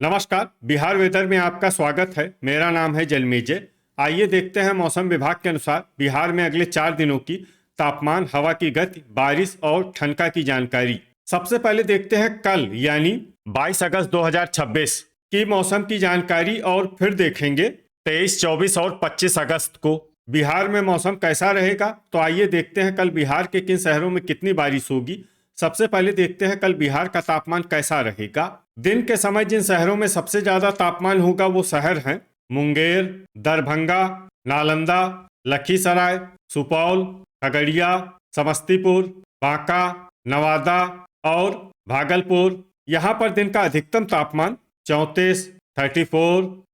नमस्कार। बिहार वेदर में आपका स्वागत है। मेरा नाम है जलमेजय। आइए देखते हैं मौसम विभाग के अनुसार बिहार में अगले 4 दिनों की तापमान, हवा की गति, बारिश और ठनका की जानकारी। सबसे पहले देखते हैं कल यानी 22 अगस्त 2026 की मौसम की जानकारी और फिर देखेंगे 23, 24 और 25 अगस्त को बिहार में मौसम कैसा रहेगा। तो आइए देखते हैं कल बिहार के किन शहरों में कितनी बारिश होगी। सबसे पहले देखते हैं कल बिहार का तापमान कैसा रहेगा। दिन के समय जिन शहरों में सबसे ज्यादा तापमान होगा वो शहर हैं मुंगेर, दरभंगा, नालंदा, लखीसराय, सुपौल, खगड़िया, समस्तीपुर, बांका, नवादा और भागलपुर। यहाँ पर दिन का अधिकतम तापमान 34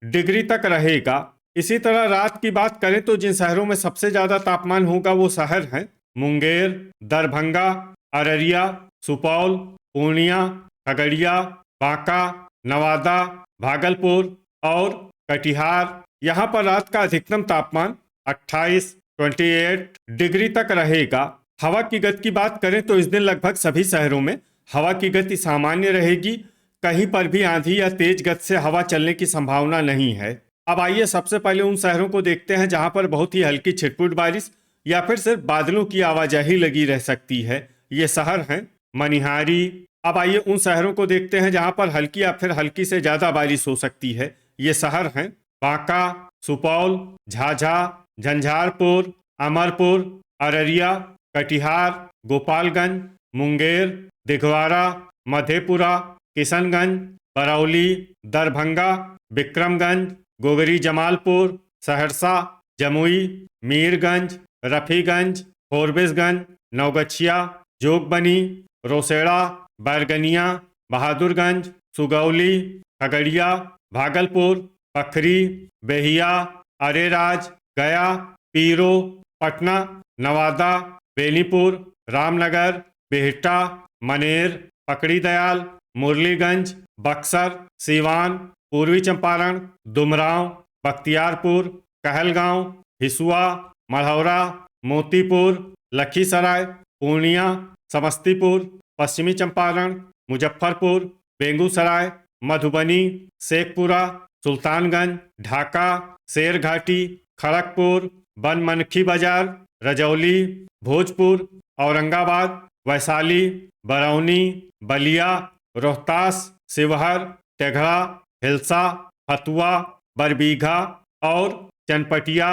डिग्री तक रहेगा। इसी तरह रात की बात करें तो जिन शहरों में सबसे ज्यादा तापमान होगा वो शहर हैं मुंगेर, दरभंगा, अररिया, सुपौल, पूर्णिया, खगड़िया, बांका, नवादा, भागलपुर और कटिहार। यहाँ पर रात का अधिकतम तापमान 28 डिग्री तक रहेगा। हवा की गति की बात करें तो इस दिन लगभग सभी शहरों में हवा की गति सामान्य रहेगी। कहीं पर भी आंधी या तेज गति से हवा चलने की संभावना नहीं है। अब आइए सबसे पहले उन शहरों को देखते हैं जहां पर बहुत ही हल्की छिटपुट बारिश या फिर सिर्फ बादलों की आवाजाही लगी रह सकती है। ये शहर हैं मनिहारी। अब आइए उन शहरों को देखते हैं जहां पर हल्की या फिर हल्की से ज्यादा बारिश हो सकती है। ये शहर हैं बांका, सुपौल, झाझा, झंझारपुर, अमरपुर, अररिया, कटिहार, गोपालगंज, मुंगेर, दिघवारा, मधेपुरा, किशनगंज, बरौली, दरभंगा, विक्रमगंज, गोगरी जमालपुर, सहरसा, जमुई, मीरगंज, रफीगंज, फोरबिसगंज, नवगछिया, जोगबनी, रोसेड़ा, बैरगनिया, बहादुरगंज, सुगौली, खगड़िया, भागलपुर, पखरी, बेहिया, अरेराज, गया, पीरो, पटना, नवादा, बेनीपुर, रामनगर, बिहटा, मनेर, पकड़ी दयाल, मुरलीगंज, बक्सर, सीवान, पूर्वी चंपारण, दुमराव, बख्तियारपुर, कहलगांव, हिसुआ, मढ़ौरा, मोतीपुर, लखीसराय, पूर्णिया, समस्तीपुर, पश्चिमी चंपारण, मुजफ्फरपुर, बेगूसराय, मधुबनी, शेखपुरा, सुल्तानगंज, ढाका, शेरघाटी, खड़गपुर, बनमनखी बाजार, रजौली, भोजपुर, औरंगाबाद, वैशाली, बरौनी, बलिया, रोहतास, शिवहर, तेघड़ा, हिलसा, फतुआ, बरबीघा और चनपटिया।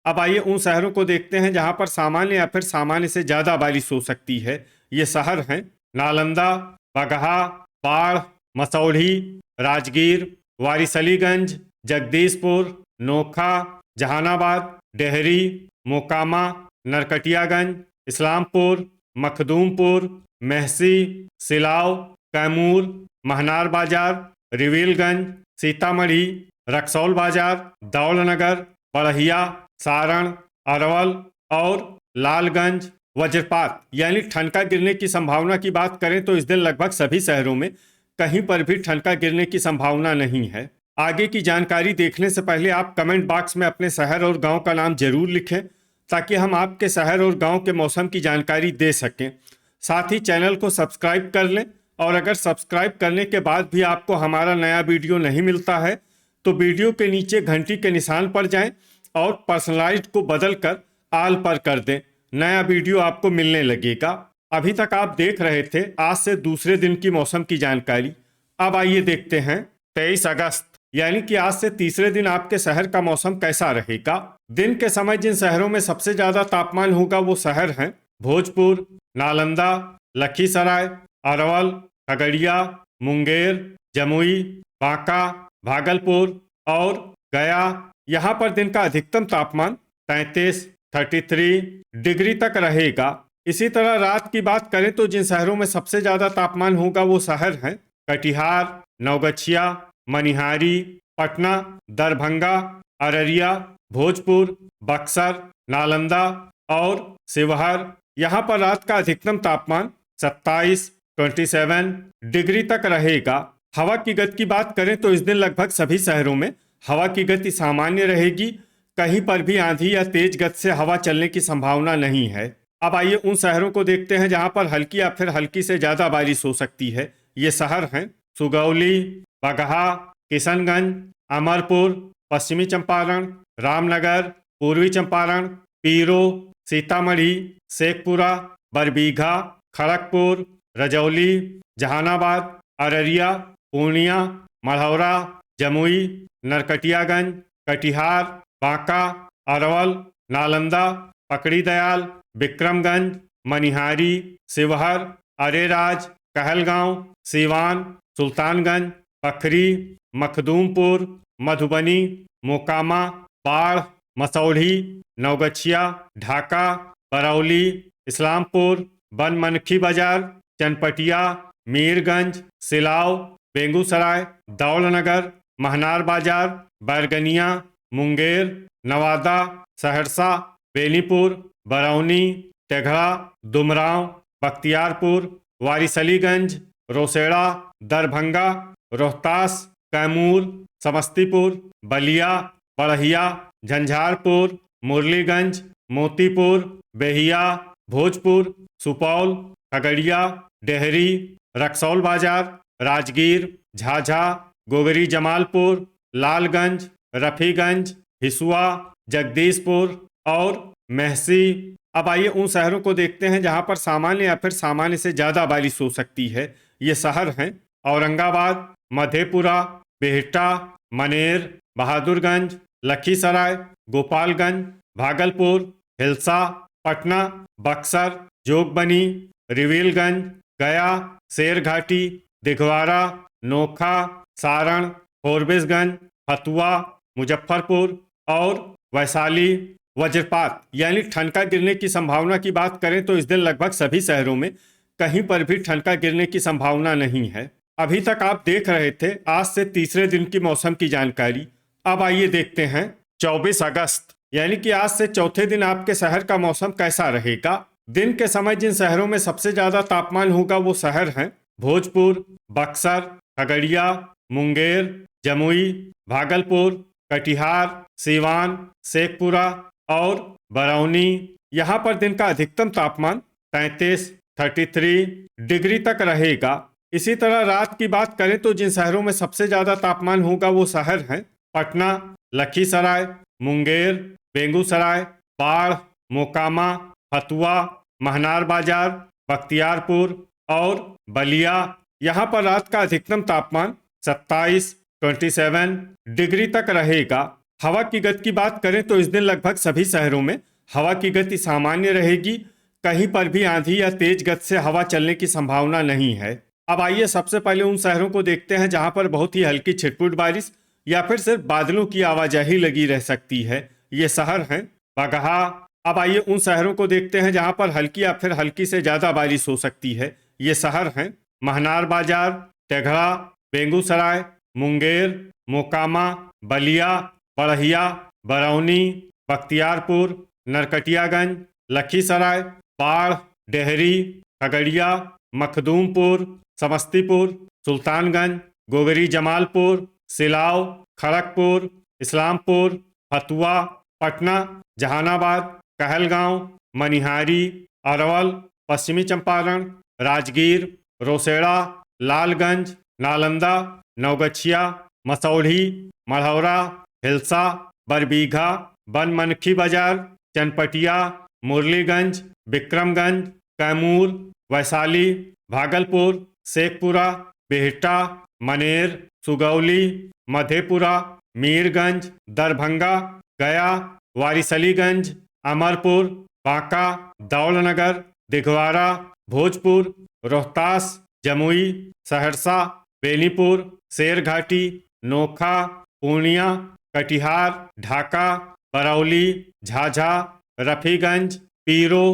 अब आइए उन शहरों को देखते हैं जहां पर सामान्य या फिर सामान्य से ज्यादा बारिश हो सकती है। ये शहर हैं नालंदा, बगहा, बाढ़, मसौढ़ी, राजगीर, वारिसलीगंज, जगदीशपुर, नोखा, जहानाबाद, डेहरी, मोकामा, नरकटियागंज, इस्लामपुर, मखदूमपुर, मेहसी, सिलाव, कैमूर, महनार बाजार, रिविलगंज, सीतामढ़ी, रक्सौल बाजार, दौलनगर, बढ़िया, सारण, अरवल और लालगंज। वज्रपात यानी ठनका गिरने की संभावना की बात करें तो इस दिन लगभग सभी शहरों में कहीं पर भी ठनका गिरने की संभावना नहीं है। आगे की जानकारी देखने से पहले आप कमेंट बॉक्स में अपने शहर और गांव का नाम जरूर लिखें ताकि हम आपके शहर और गांव के मौसम की जानकारी दे सकें। साथ ही चैनल को सब्सक्राइब कर लें और अगर सब्सक्राइब करने के बाद भी आपको हमारा नया वीडियो नहीं मिलता है तो वीडियो के नीचे घंटी के निशान पर जाएं और पर्सनलाइज्ड को बदलकर आल पर कर दें। नया वीडियो आपको मिलने लगेगा। अभी तक आप देख रहे थे आज से दूसरे दिन की मौसम की जानकारी। अब आइए देखते हैं 23 अगस्त यानी कि आज से तीसरे दिन आपके शहर का मौसम कैसा रहेगा। दिन के समय जिन शहरों में सबसे ज्यादा तापमान होगा वो शहर हैं भोजपुर, नालंदा, लखीसराय, अरवल, खगड़िया, मुंगेर, जमुई, बांका, भागलपुर और गया। यहाँ पर दिन का अधिकतम तापमान 33 डिग्री तक रहेगा। इसी तरह रात की बात करें तो जिन शहरों में सबसे ज्यादा तापमान होगा वो शहर हैं कटिहार, नवगछिया, मनिहारी, पटना, दरभंगा, अररिया, भोजपुर, बक्सर, नालंदा और शिवहर। यहाँ पर रात का अधिकतम तापमान 27 डिग्री तक रहेगा। हवा की गति की बात करें तो इस दिन लगभग सभी शहरों में हवा की गति सामान्य रहेगी। कहीं पर भी आंधी या तेज गति से हवा चलने की संभावना नहीं है। अब आइए उन शहरों को देखते हैं जहां पर हल्की या फिर हल्की से ज्यादा बारिश हो सकती है। ये शहर हैं सुगौली, बगहा, किशनगंज, अमरपुर, पश्चिमी चंपारण, रामनगर, पूर्वी चंपारण, पीरो, सीतामढ़ी, शेखपुरा, बरबीघा, खड़गपुर, रजौली, जहानाबाद, अररिया, पूर्णिया, मढ़ौरा, जमुई, नरकटियागंज, कटिहार, बांका, अरवल, नालंदा, पकड़ी दयाल, विक्रमगंज, मनिहारी, शिवहर, अरेराज, कहलगांव, सीवान, सुल्तानगंज, पखरी, मखदूमपुर, मधुबनी, मोकामा, बाढ़, मसौढ़ी, नवगछिया, ढाका, बरौली, इस्लामपुर, बनमनखी बाजार, चनपटिया, मीरगंज, सिलाव, बेगूसराय, दौलनगर, महनार बाजार, बैरगनिया, मुंगेर, नवादा, सहरसा, बेनीपुर, बरौनी, तेघड़ा, दुमराव, बख्तियारपुर, वारिसलीगंज, रोसेड़ा, दरभंगा, रोहतास, कैमूर, समस्तीपुर, बलिया, बड़हिया, झंझारपुर, मुरलीगंज, मोतीपुर, बेहिया, भोजपुर, सुपौल, खगड़िया, डेहरी, रक्सौल बाजार, राजगीर, झाझा, गोगरी जमालपुर, लालगंज, रफीगंज, हिसुआ, जगदीशपुर और महसी। अब आइए उन शहरों को देखते हैं जहां पर सामान्य या फिर सामान्य से ज़्यादा बारिश हो सकती है। ये शहर हैं औरंगाबाद, मधेपुरा, बिहटा, मनेर, बहादुरगंज, लखीसराय, गोपालगंज, भागलपुर, हिलसा, पटना, बक्सर, जोगबनी, रिविलगंज, गया, शेरघाटी, दिघवारा, नोखा, सारण, फोरबिसगंज, फतुआ, मुजफ्फरपुर और वैशाली। वज्रपात यानी ठनका गिरने की संभावना की बात करें तो इस दिन लगभग सभी शहरों में कहीं पर भी ठनका गिरने की संभावना नहीं है। अभी तक आप देख रहे थे आज से तीसरे दिन की मौसम की जानकारी। अब आइए देखते हैं 24 अगस्त यानी कि आज से चौथे दिन आपके शहर का मौसम कैसा रहेगा। दिन के समय जिन शहरों में सबसे ज्यादा तापमान होगा वो शहर हैं भोजपुर, बक्सर, खगड़िया, मुंगेर, जमुई, भागलपुर, कटिहार, सीवान, शेखपुरा और बरौनी। यहाँ पर दिन का अधिकतम तापमान 33 डिग्री तक रहेगा। इसी तरह रात की बात करें तो जिन शहरों में सबसे ज्यादा तापमान होगा वो शहर हैं पटना, लखीसराय, मुंगेर, बेगूसराय, बाढ़, मोकामा, फतुआ, महनार बाजार, बख्तियारपुर और बलिया। यहाँ पर रात का अधिकतम तापमान 27 डिग्री तक रहेगा। हवा की गति की बात करें तो इस दिन लगभग सभी शहरों में हवा की गति सामान्य रहेगी। कहीं पर भी आंधी या तेज गति से हवा चलने की संभावना नहीं है। अब आइए सबसे पहले उन शहरों को देखते हैं जहां पर बहुत ही हल्की छिटपुट बारिश या फिर सिर्फ बादलों की आवाजाही लगी रह सकती है। ये शहर हैं बगहा। अब आइए उन शहरों को देखते हैं जहां पर हल्की या फिर हल्की से ज्यादा बारिश हो सकती है। ये शहर हैं महनार बाजार, तेघड़ा, बेगूसराय, मुंगेर, मोकामा, बलिया, बड़हिया, बरौनी, बख्तियारपुर, नरकटियागंज, लखीसराय, बाढ़, डेहरी, खगड़िया, मखदूमपुर, समस्तीपुर, सुल्तानगंज, गोगरी जमालपुर, सिलाव, खड़गपुर, इस्लामपुर, फतुआ, पटना, जहानाबाद, कहलगांव, मनिहारी, अरवल, पश्चिमी चंपारण, राजगीर, रोसेड़ा, लालगंज, नालंदा, नवगछिया, मसौढ़ी, मढ़ौरा, हिलसा, बरबीघा, बनमनखी बाजार, चनपटिया, मुरलीगंज, विक्रमगंज, कैमूर, वैशाली, भागलपुर, शेखपुरा, बिहटा, मनेर, सुगौली, मधेपुरा, मीरगंज, दरभंगा, गया, वारिसलीगंज, अमरपुर, बांका, दौलनगर, दिघवारा, भोजपुर, रोहतास, जमुई, सहरसा, बेनीपुर, शेरघाटी, नोखा, पूर्णिया, कटिहार, ढाका, बरौली, झाझा, रफीगंज, पीरो,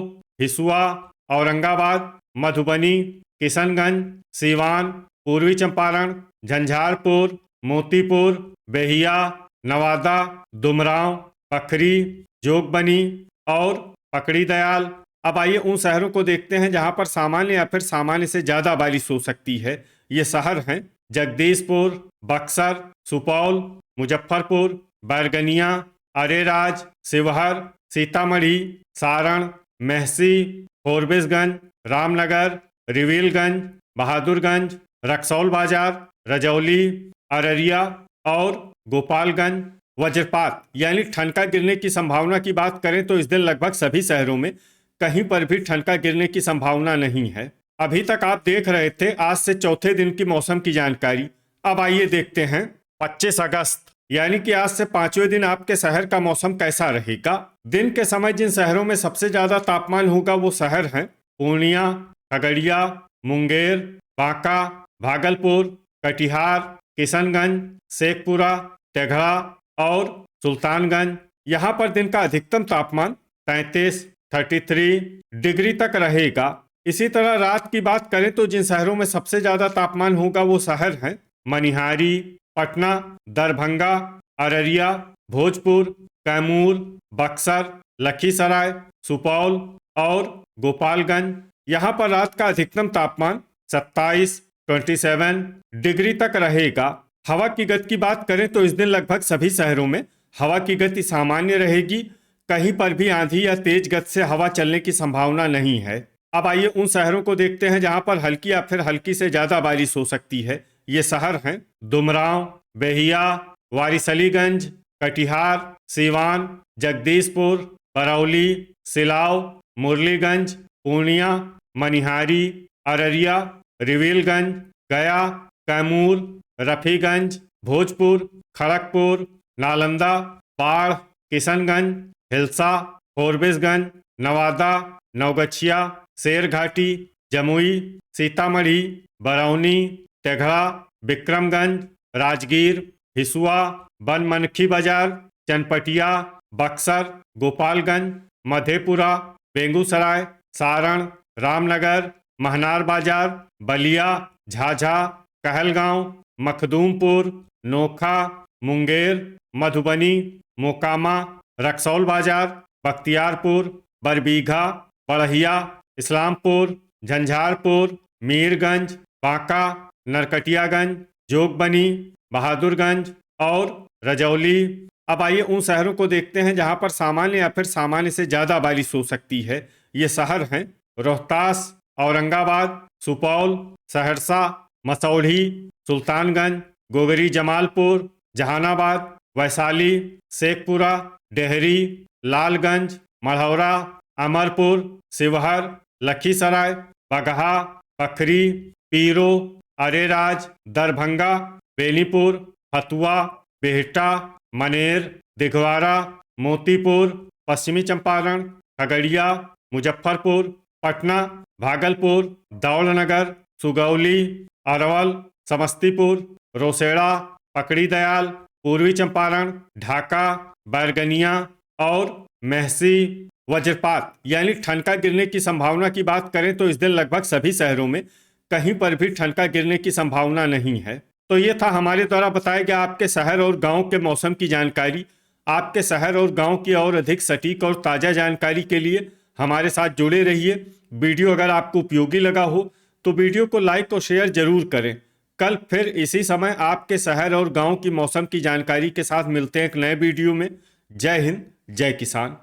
हिसुआ, औरंगाबाद, मधुबनी, किशनगंज, सीवान, पूर्वी चंपारण, झंझारपुर, मोतीपुर, बेहिया, नवादा, दुमराव, पखरी, जोगबनी और पकड़ी दयाल। अब आइए उन शहरों को देखते हैं जहां पर सामान्य या फिर सामान्य से ज्यादा बारिश हो सकती है। ये शहर हैं जगदीशपुर, बक्सर, सुपौल, मुजफ्फरपुर, बैरगनिया, अरेराज, शिवहर, सीतामढ़ी, सारण, महसी, फोरबिसगंज, रामनगर, रिविलगंज, बहादुरगंज, रक्सौल बाजार, रजौली, अररिया और गोपालगंज। वज्रपात यानी ठनका गिरने की संभावना की बात करें तो इस दिन लगभग सभी शहरों में कहीं पर भी ठनका गिरने की संभावना नहीं है। अभी तक आप देख रहे थे आज से चौथे दिन की मौसम की जानकारी। अब आइए देखते हैं 25 अगस्त यानी कि आज से पांचवें दिन आपके शहर का मौसम कैसा रहेगा। दिन के समय जिन शहरों में सबसे ज्यादा तापमान होगा वो शहर हैं पूर्णिया, खगड़िया, मुंगेर, बांका, भागलपुर, कटिहार, किशनगंज, शेखपुरा, तेघड़ा और सुल्तानगंज। यहाँ पर दिन का अधिकतम तापमान 33 डिग्री तक रहेगा। इसी तरह रात की बात करें तो जिन शहरों में सबसे ज्यादा तापमान होगा वो शहर हैं मनिहारी, पटना, दरभंगा, अररिया, भोजपुर, कैमूर, बक्सर, लखीसराय, सुपौल और गोपालगंज। यहाँ पर रात का अधिकतम तापमान 27 डिग्री तक रहेगा। हवा की गति की बात करें तो इस दिन लगभग सभी शहरों में हवा की गति सामान्य रहेगी। कहीं पर भी आंधी या तेज गति से हवा चलने की संभावना नहीं है। अब आइए उन शहरों को देखते हैं जहां पर हल्की या फिर हल्की से ज्यादा बारिश हो सकती है। ये शहर हैं डुमरांव, बेहिया, वारिसलीगंज, कटिहार, सीवान, जगदीशपुर, बरौली, सिलाव, मुरलीगंज, पूर्णिया, मनिहारी, अररिया, रिविलगंज, गया, कैमूर, रफीगंज, भोजपुर, खड़गपुर, नालंदा, बाढ़, किशनगंज, हिलसा, फोरबिसगंज, नवादा, नवगछिया, शेरघाटी, जमुई, सीतामढ़ी, बरौनी, तेघड़ा, विक्रमगंज, राजगीर, हिसुआ, बनमनखी बाजार, चनपटिया, बक्सर, गोपालगंज, मधेपुरा, बेगूसराय, सारण, रामनगर, महनार बाजार, बलिया, झाझा, कहलगांव, मखदूमपुर, नोखा, मुंगेर, मधुबनी, मोकामा, रक्सौल बाजार, बख्तियारपुर, बरबीघा, बढ़िया, इस्लामपुर, झंझारपुर, मीरगंज, बांका, नरकटियागंज, जोगबनी, बहादुरगंज और रजौली। अब आइए उन शहरों को देखते हैं जहां पर सामान्य या फिर सामान्य से ज्यादा बारिश हो सकती है। ये शहर हैं रोहतास, औरंगाबाद, सुपौल, सहरसा, मसौढ़ी, सुल्तानगंज, गोगरी जमालपुर, जहानाबाद, वैशाली, शेखपुरा, डेहरी, लालगंज, मढ़ौरा, अमरपुर, शिवहर, लखीसराय, बगहा, पखरी, पीरो, अरेराज, दरभंगा, बेनीपुर, फतुआ, बेहटा, मनेर, दिघवारा, मोतीपुर, पश्चिमी चंपारण, खगड़िया, मुजफ्फरपुर, पटना, भागलपुर, दौलनगर, सुगौली, अरवल, समस्तीपुर, रोसेड़ा, पकड़ी दयाल, पूर्वी चंपारण, ढाका, बैरगनिया और महसी। वज्रपात यानी ठनका गिरने की संभावना की बात करें तो इस दिन लगभग सभी शहरों में कहीं पर भी ठनका गिरने की संभावना नहीं है। तो ये था हमारे द्वारा बताया गया आपके शहर और गांव के मौसम की जानकारी। आपके शहर और गांव की और अधिक सटीक और ताज़ा जानकारी के लिए हमारे साथ जुड़े रहिए। वीडियो अगर आपको उपयोगी लगा हो तो वीडियो को लाइक और शेयर जरूर करें। कल फिर इसी समय आपके शहर और गांव की मौसम की जानकारी के साथ मिलते हैं एक नए वीडियो में। जय हिंद, जय किसान।